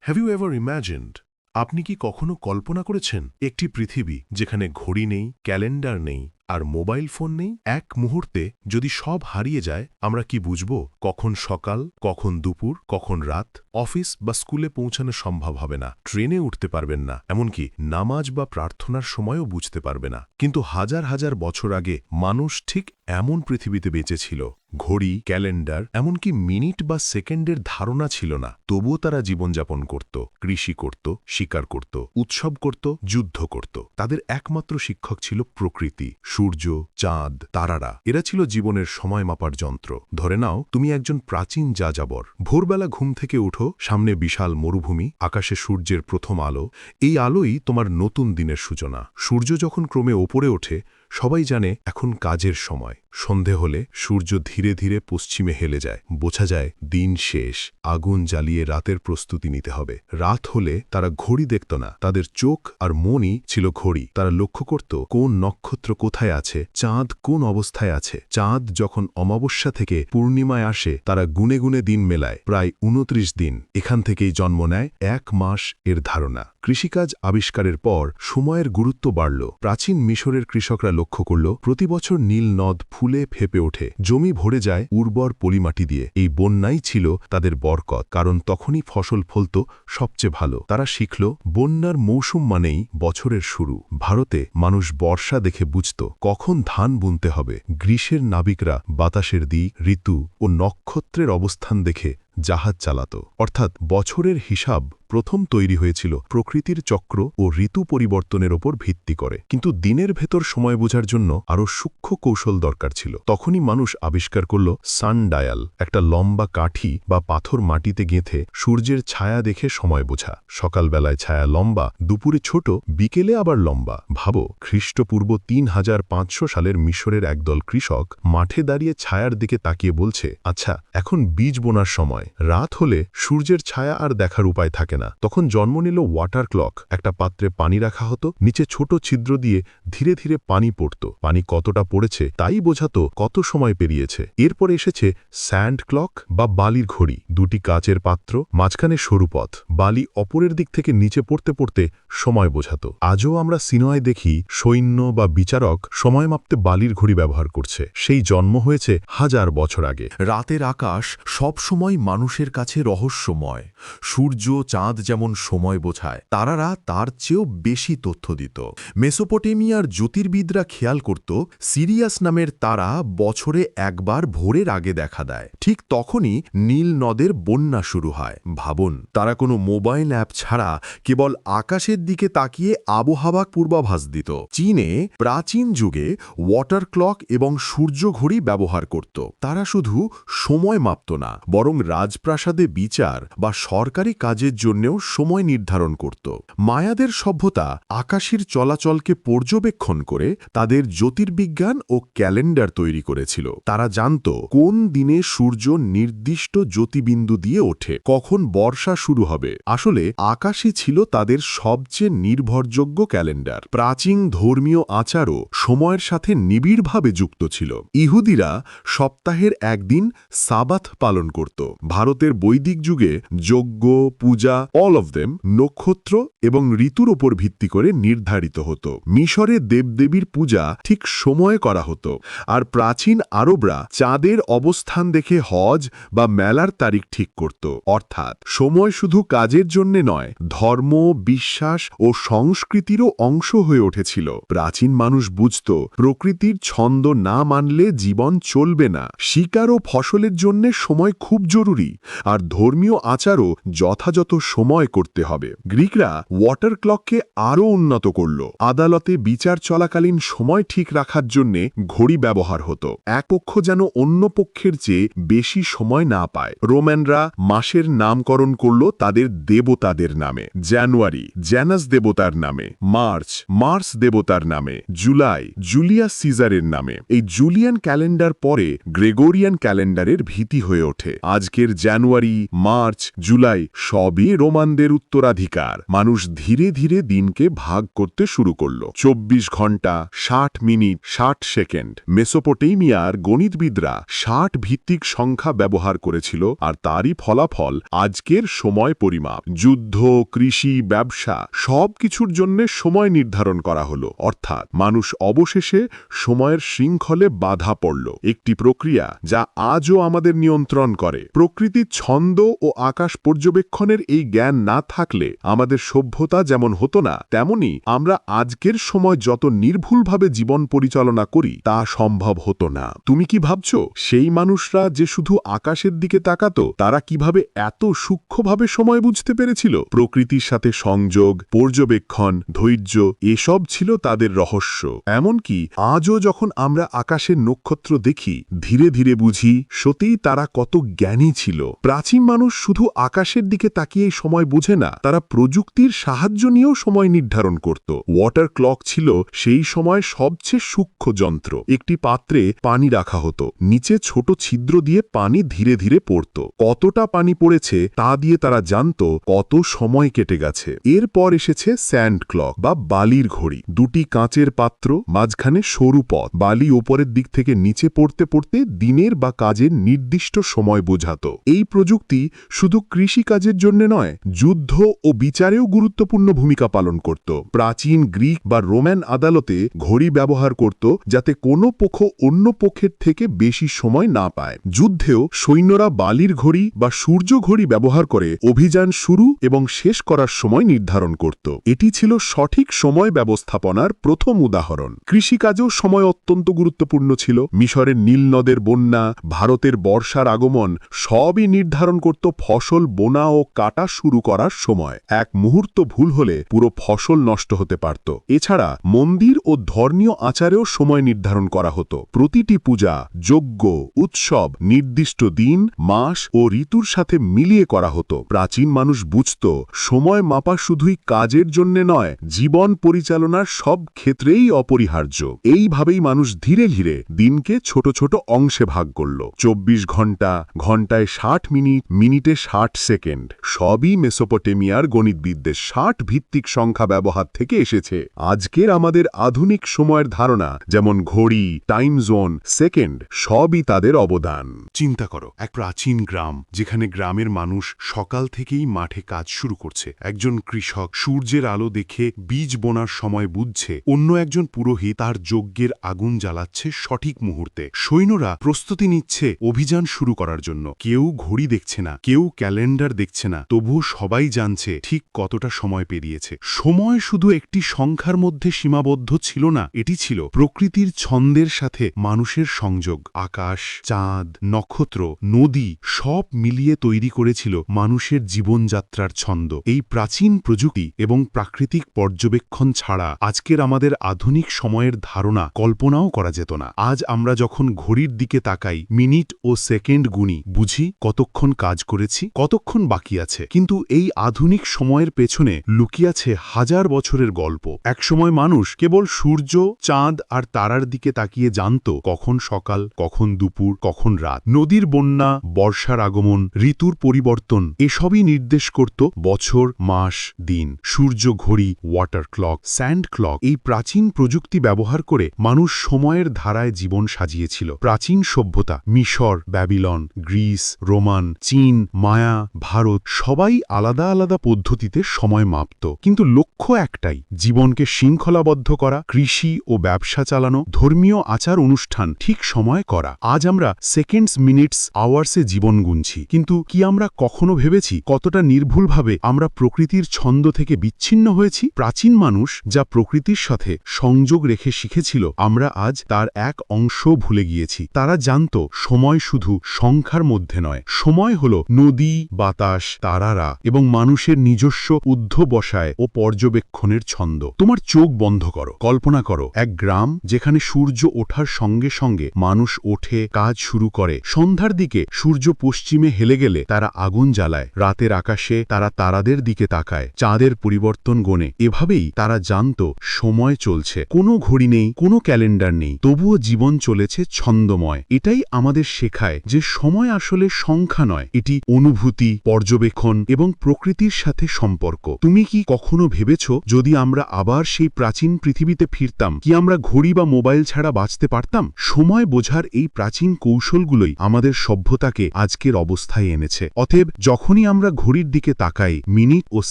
Have you ever ইম্যাজিনড আপনি কি কখনো কল্পনা করেছেন একটি পৃথিবী যেখানে ঘড়ি নেই, ক্যালেন্ডার নেই আর মোবাইল ফোন নেই? এক মুহূর্তে যদি সব হারিয়ে যায়, আমরা কি বুঝব কখন সকাল, কখন দুপুর, কখন রাত? অফিস বা স্কুলে পৌঁছানো সম্ভব হবে না, ট্রেনে উঠতে পারবেন না, এমনকি নামাজ বা প্রার্থনার সময়ও বুঝতে পারবে না। কিন্তু হাজার হাজার বছর আগে মানুষ ঠিক এমন পৃথিবীতে বেঁচেছিল। ঘড়ি, ক্যালেন্ডার, এমনকি মিনিট বা সেকেন্ডের ধারণা ছিল না। তবুও তারা জীবনযাপন করত, কৃষি করত, শিকার করত, উৎসব করত, যুদ্ধ করত। তাদের একমাত্র শিক্ষক ছিল প্রকৃতি, সূর্য, চাঁদ, তারারা। এরা ছিল জীবনের সময় মাপার যন্ত্র। ধরে নাও তুমি একজন প্রাচীন যাযাবর। ভোরবেলা ঘুম থেকে উঠো, সামনে বিশাল মরুভূমি, আকাশে সূর্যের প্রথম আলো। এই আলোই তোমার নতুন দিনের সূচনা। সূর্য যখন ক্রমে ওপরে ওঠে, সবাই জানে এখন কাজের সময়। সন্ধে হলে সূর্য ধীরে ধীরে পশ্চিমে হেলে যায়, বোঝা যায় দিন শেষ। আগুন জ্বালিয়ে রাতের প্রস্তুতি নিতে হবে। রাত হলে তারা ঘড়ি দেখত না, তাদের চোখ আর মনই ছিল ঘড়ি। তারা লক্ষ্য করত কোন নক্ষত্র কোথায় আছে, চাঁদ কোন অবস্থায় আছে। চাঁদ যখন অমাবস্যা থেকে পূর্ণিমায় আসে, তারা গুনে গুনে দিন মেলায়, প্রায় ২৯ দিন। এখান থেকেই জন্ম নেয় ১ মাস এর ধারণা। কৃষিকাজ আবিষ্কারের পর সময়ের গুরুত্ব বাড়ল। প্রাচীন মিশরের কৃষকরা লক্ষ্য করল প্রতি বছর নীল নদ ফুলে ফেপে ওঠে, জমি ভরে যায় উর্বর পলিমাটি দিয়ে। এই বন্যাই ছিল তাদের বরকত, কারণ তখনই ফসল ফলত সবচেয়ে ভালো। তারা শিখল বন্যার মৌসুম মানেই বছরের শুরু। ভারতে মানুষ বর্ষা দেখে বুঝত কখন ধান বুনতে হবে। গ্রীষ্মের নাবিকরা বাতাসের দিক, ঋতু ও নক্ষত্রের অবস্থান দেখে জাহাজ চালাত। অর্থাৎ বছরের হিসাব প্রথম তৈরি হয়েছিল প্রকৃতির চক্র ও ঋতু পরিবর্তনের ওপর ভিত্তি করে। কিন্তু দিনের ভেতর সময় বোঝার জন্য আরও সূক্ষ্ম কৌশল দরকার ছিল। তখনই মানুষ আবিষ্কার করল সানডায়াল, একটা লম্বা কাঠি বা পাথর মাটিতে গেঁথে সূর্যের ছায়া দেখে সময় বোঝা। সকালবেলায় ছায়া লম্বা, দুপুরে ছোট, বিকেলে আবার লম্বা। ভাবো, খ্রিস্টপূর্ব ৩৫০০ সালের মিশরের একদল কৃষক মাঠে দাঁড়িয়ে ছায়ার দিকে তাকিয়ে বলছে, আচ্ছা এখন বীজ বোনার সময়। রাত হলে সূর্যের ছায়া আর দেখার উপায় থাকে না। তখন জন্ম নিল ওয়াটার ক্লক। একটা পাত্রে পানি রাখা হতো, নিচে ছোট ছিদ্র দিয়ে ধীরে ধীরে পানি পড়ত। পানি কতটা পড়েছে তাই বোঝাতো কত সময় পেরিয়েছে। এরপর এসেছে স্যান্ড ক্লক বা বালির ঘড়ি। দুটি কাচের পাত্র, মাঝখানে সরু পথ, বালি অপরের দিক থেকে নিচে পড়তে পড়তে সময় বোঝাতো। আজও আমরা সিনেমায় দেখি সৈন্য বা বিচারক সময় মাপতে বালির ঘড়ি ব্যবহার করছে। সেই জন্ম হয়েছে হাজার বছর আগে। রাতের আকাশ সবসময় মানুষের কাছে রহস্যময়। সূর্য, চাঁদ যেমন সময় বোঝায়, তারারা তার চেয়েও বেশি তথ্য দিত। মেসোপটেমিয়ার জ্যোতির্বিদরা খেয়াল করত সিরিয়াস নামের তারা বছরে একবার ভোরের আগে দেখা দেয়। ঠিক তখনই নীল নদের বন্যা শুরু হয়। ভাবুন, তারা কোনো মোবাইল অ্যাপ ছাড়া কেবল আকাশের দিকে তাকিয়ে আবহাওয়া পূর্বাভাস দিত। চীনে প্রাচীন যুগে ওয়াটার ক্লক এবং সূর্য ঘড়ি ব্যবহার করত। তারা শুধু সময় মাপত না, বরং রাজপ্রাসাদে বিচার বা সরকারি কাজের জন্যও সময় নির্ধারণ করত। মায়াদের সভ্যতা আকাশের চলাচলকে পর্যবেক্ষণ করে তাদের জ্যোতির্বিজ্ঞান ও ক্যালেন্ডার তৈরি করেছিল। তারা জানত কোন দিনে সূর্য নির্দিষ্ট জ্যোতিবিন্দু দিয়ে ওঠে, কখন বর্ষা শুরু হবে। আসলে আকাশই ছিল তাদের সবচেয়ে নির্ভরযোগ্য ক্যালেন্ডার। প্রাচীন ধর্মীয় আচারও সময়ের সাথে নিবিড়ভাবে যুক্ত ছিল। ইহুদিরা সপ্তাহের একদিন সাবাত পালন করত। ভারতের বৈদিক যুগে যজ্ঞ, পূজা, অল অফ দেম নক্ষত্র এবং ঋতুর ওপর ভিত্তি করে নির্ধারিত হতো। মিশরে দেবদেবীর পূজা ঠিক সময়ে করা হতো। আর প্রাচীন আরবরা চাঁদের অবস্থান দেখে হজ বা মেলার তারিখ ঠিক করত। অর্থাৎ সময় শুধু কাজের জন্য নয়, ধর্ম, বিশ্বাস ও সংস্কৃতিরও অংশ হয়ে উঠেছিল। প্রাচীন মানুষ বুঝত প্রকৃতির ছন্দ না মানলে জীবন চলবে না। শিকার ও ফসলের জন্য সময় খুব জরুরি, আর ধর্মীয় আচারও যথাযথ সময় করতে হবে। গ্রিকরা ওয়াটার ক্লককে আরও উন্নত করল। আদালতে বিচার চলাকালীন সময় ঠিক রাখার জন্য ঘড়ি ব্যবহার হতো, এক পক্ষ যেন অন্য পক্ষের চেয়ে বেশি সময় না পায়। রোমানরা মাসের নামকরণ করল তাদের দেবতাদের নামে। জানুয়ারি জ্যানাস দেবতার নামে, মার্চ মার্স দেবতার নামে, জুলাই জুলিয়াস সিজারের নামে। এই জুলিয়ান ক্যালেন্ডার পরে গ্রেগোরিয়ান ক্যালেন্ডারের ভীতি হয়ে ওঠে। আজকের পরের জানুয়ারি, মার্চ, জুলাই সবই রোমানদের উত্তরাধিকার। মানুষ ধীরে ধীরে দিনকে ভাগ করতে শুরু করল। 24 ঘন্টা, 60 মিনিট, 60 সেকেন্ড। মেসোপটেমিয়ার গণিতবিদরা 60 ভিত্তিক সংখ্যা ব্যবহার করেছিল, আর তারই ফলাফল আজকের সময় পরিমাপ। যুদ্ধ, কৃষি, ব্যবসা সবকিছুর জন্য সময় নির্ধারণ করা হলো। অর্থাৎ মানুষ অবশেষে সময়ের শৃঙ্খলে বাধা পড়ল। একটি প্রক্রিয়া যা আজও আমাদের নিয়ন্ত্রণ করে। প্রকৃতির ছন্দ ও আকাশ পর্যবেক্ষণের এই জ্ঞান না থাকলে আমাদের সভ্যতা যেমন হতো না, তেমনি আমরা আজকের সময় যত নির্ভুলভাবে জীবন পরিচালনা করি তা সম্ভব হতো না। তুমি কি ভাবছো সেই মানুষরা যে শুধু আকাশের দিকে তাকাতো, তারা কিভাবে এত সূক্ষ্মভাবে সময় বুঝতে পেরেছিল? প্রকৃতির সাথে সংযোগ, পর্যবেক্ষণ, ধৈর্য এসব ছিল তাদের রহস্য। এমনকি আজও যখন আমরা আকাশের নক্ষত্র দেখি, ধীরে ধীরে বুঝি সত্যিই তারা কত জ্ঞানী ছিল। প্রাচীন মানুষ শুধু আকাশের দিকে তাকিয়েই সময় বুঝে না, তারা প্রযুক্তির সাহায্য নিয়েও সময় নির্ধারণ করত। ওয়াটার ক্লক ছিল সেই সময় সবচেয়ে সূক্ষ্ম যন্ত্র। একটি পাত্রে পানি রাখা হতো, নিচে ছোট ছিদ্র দিয়ে পানি ধীরে ধীরে পড়ত। কতটা পানি পড়েছে তা দিয়ে তারা জানত কত সময় কেটে গেছে। এরপর এসেছে স্যান্ড ক্লক বা বালির ঘড়ি। দুটি কাঁচের পাত্র, মাঝখানে সরু পথ। বালি ওপরের দিক থেকে নিচে পড়তে পড়তে দিনের বা কাজের নির্দিষ্ট সময় বোঝাত। এই প্রযুক্তি শুধু কৃষিকাজের জন্য নয়, যুদ্ধ ও বিচারেও গুরুত্বপূর্ণ ভূমিকা পালন করত। প্রাচীন গ্রিক বা রোমান আদালতে ঘড়ি ব্যবহার করত যাতে কোনো পক্ষ অন্য পক্ষের থেকে বেশি সময় না পায়। যুদ্ধেও সৈন্যরা বালির ঘড়ি বা সূর্য ঘড়ি ব্যবহার করে অভিযান শুরু এবং শেষ করার সময় নির্ধারণ করত। এটি ছিল সঠিক সময় ব্যবস্থাপনার প্রথম উদাহরণ। কৃষিকাজেও সময় অত্যন্ত গুরুত্বপূর্ণ ছিল। মিশরের নীল নদের বন্যা, ভারতের বর্ষার আগমন সবই নির্ধারণ করত ফসল বোনা ও কাটা শুরু করার সময়। এক মুহূর্ত ভুল হলে পুরো ফসল নষ্ট হতে পারত। এছাড়া মন্দির ও ধর্মীয় আচারেও সময় নির্ধারণ করা হতো। প্রতিটি পূজা, যজ্ঞ, উৎসব নির্দিষ্ট দিন, মাস ও ঋতুর সাথে মিলিয়ে করা হতো। প্রাচীন মানুষ বুঝত সময় মাপা শুধুই কাজের জন্য নয়, জীবন পরিচালনার সব ক্ষেত্রেই অপরিহার্য। এইভাবেই মানুষ ধীরে ধীরে দিনকে ছোট ছোট অংশে ভাগ করল। 24 ঘন্টা, ঘন্টায় 60 মিনিট, মিনিটে 60 সেকেন্ড সবই মেসোপটেমিয়ার গণিতবিদদের 60 ভিত্তিক সংখ্যা ব্যবহার থেকে এসেছে। আজকের আমাদের আধুনিক সময়ের ধারণা, যেমন ঘড়ি, টাইম জোন, সেকেন্ড, সবই তাদের অবদান। চিন্তা করো, এক প্রাচীন গ্রাম যেখানে গ্রামের মানুষ সকাল থেকেই মাঠে কাজ শুরু করছে। একজন কৃষক সূর্যের আলো দেখে বীজ বোনার সময় বুঝছে, অন্য একজন পুরোহিত তার যজ্ঞের আগুন জ্বালাচ্ছে সঠিক মুহূর্তে। সৈন্যরা প্রস্তুতি নিচ্ছে অভিযান শুরু করার জন্য। কেউ ঘড়ি দেখছে না, কেউ ক্যালেন্ডার দেখছে না, তবুও সবাই জানছে ঠিক কতটা সময় পেরিয়েছে। সময় শুধু একটি সংখ্যার মধ্যে সীমাবদ্ধ ছিল না, এটি ছিল প্রকৃতির ছন্দের সাথে মানুষের সংযোগ। আকাশ, চাঁদ, নক্ষত্র, নদী সব মিলিয়ে তৈরি করেছিল মানুষের জীবনযাত্রার ছন্দ। এই প্রাচীন প্রযুক্তি এবং প্রাকৃতিক পর্যবেক্ষণ ছাড়া আজকের আমাদের আধুনিক সময়ের ধারণা কল্পনাও করা যেত না। আজ আমরা যখন ঘড়ির দিকে তাকাই, মিনিট ও সেকেন্ড গুনি, বুঝি কতক্ষণ কাজ করেছি, কতক্ষণ বাকি আছে। কিন্তু এই আধুনিক সময়ের পেছনে লুকিয়ে আছে হাজার বছরের গল্প। একসময় মানুষ কেবল সূর্য, চাঁদ আর তারার দিকে তাকিয়ে জানত কখন সকাল, কখন দুপুর, কখন রাত। নদীর বন্যা, বর্ষার আগমন, ঋতুর পরিবর্তন এসবই নির্দেশ করত বছর, মাস, দিন। সূর্য ঘড়ি, ওয়াটার ক্লক, স্যান্ড ক্লক এই প্রাচীন প্রযুক্তি ব্যবহার করে মানুষ সময়ের ধারায় জীবন সাজিয়েছিল। প্রাচীন সভ্যতা, মিশর, ব্যাবিলন, গ্রিস, রোমান, চীন, মায়া, ভারত সবাই আলাদা আলাদা পদ্ধতিতে সময় মাপত। কিন্তু লক্ষ্য একটাই, জীবনকে শৃঙ্খলাবদ্ধ করা, কৃষি ও ব্যবসা চালানো, ধর্মীয় আচার অনুষ্ঠান ঠিক সময় করা। আজ আমরা সেকেন্ডস, মিনিটস, আওয়ার্সে জীবন গুনছি, কিন্তু কি আমরা কখনো ভেবেছি কতটা নির্ভুলভাবে আমরা প্রকৃতির ছন্দ থেকে বিচ্ছিন্ন হয়েছি? প্রাচীন মানুষ যা প্রকৃতির সাথে সংযোগ রেখে শিখেছিল, আমরা আজ তার এক অংশ ভুলে গিয়েছি। তারা জানত সময় শুধু সংখ্যার মধ্যে নয়, সময় হল নদী, বাতাস, তারারা এবং মানুষের নিজস্ব অধ্যবসায় ও পর্যবেক্ষণের ছন্দ। তোমার চোখ বন্ধ করো, কল্পনা করো এক গ্রাম যেখানে সূর্য ওঠার সঙ্গে সঙ্গে মানুষ ওঠে, কাজ শুরু করে। সন্ধ্যার দিকে সূর্য পশ্চিমে হেলে গেলে তারা আগুন জ্বালায়। রাতের আকাশে তারা তারাদের দিকে তাকায়, চাঁদের পরিবর্তন গোনে। এভাবেই তারা জানত সময় চলছে। কোনো ঘড়ি নেই, কোনো ক্যালেন্ডার নেই, তবুও জীবন চলেছে ছন্দময়। এটাই আমাদের শেখায় যে সময় আসলে সংখ্যা নয়, এটি অনুভূতি, পর্যবেক্ষণ এবং প্রকৃতির সাথে সম্পর্ক। তুমি কি কখনো ভেবেছ যদি আমরা আবার সেই প্রাচীন পৃথিবীতে ফিরতাম, কি আমরা ঘড়ি বা মোবাইল ছাড়া বাঁচতে পারতাম? সময় বোঝার এই প্রাচীন কৌশলগুলোই আমাদের সভ্যতাকে আজকের অবস্থায় এনেছে। অতএব যখনই আমরা ঘড়ির দিকে তাকাই, মিনিট ও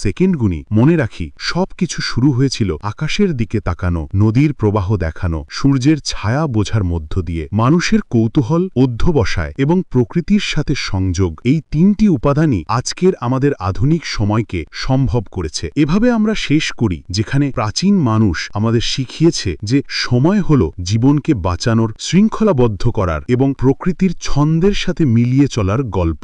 সেকেন্ড গুনি, মনে রাখি সবকিছু শুরু হয়েছিল আকাশের দিকে তাকানো, নদীর প্রবাহ দেখানো, সূর্যের ছায়া বোঝার মধ্য দিয়ে। মানুষের কৌতূহল, অধ্যবসায় এবং প্রকৃতির সাথে সংযোগ, এই তিনটি উপাদানই আজকের আমাদের আধুনিক সময়কে সম্ভব করেছে। এভাবে আমরা শেষ করি যেখানে প্রাচীন মানুষ আমাদের শিখিয়েছে যে সময় হল জীবনকে বাঁচানোর, শৃঙ্খলাবদ্ধ করার এবং প্রকৃতির ছন্দের সাথে মিলিয়ে চলার গল্প।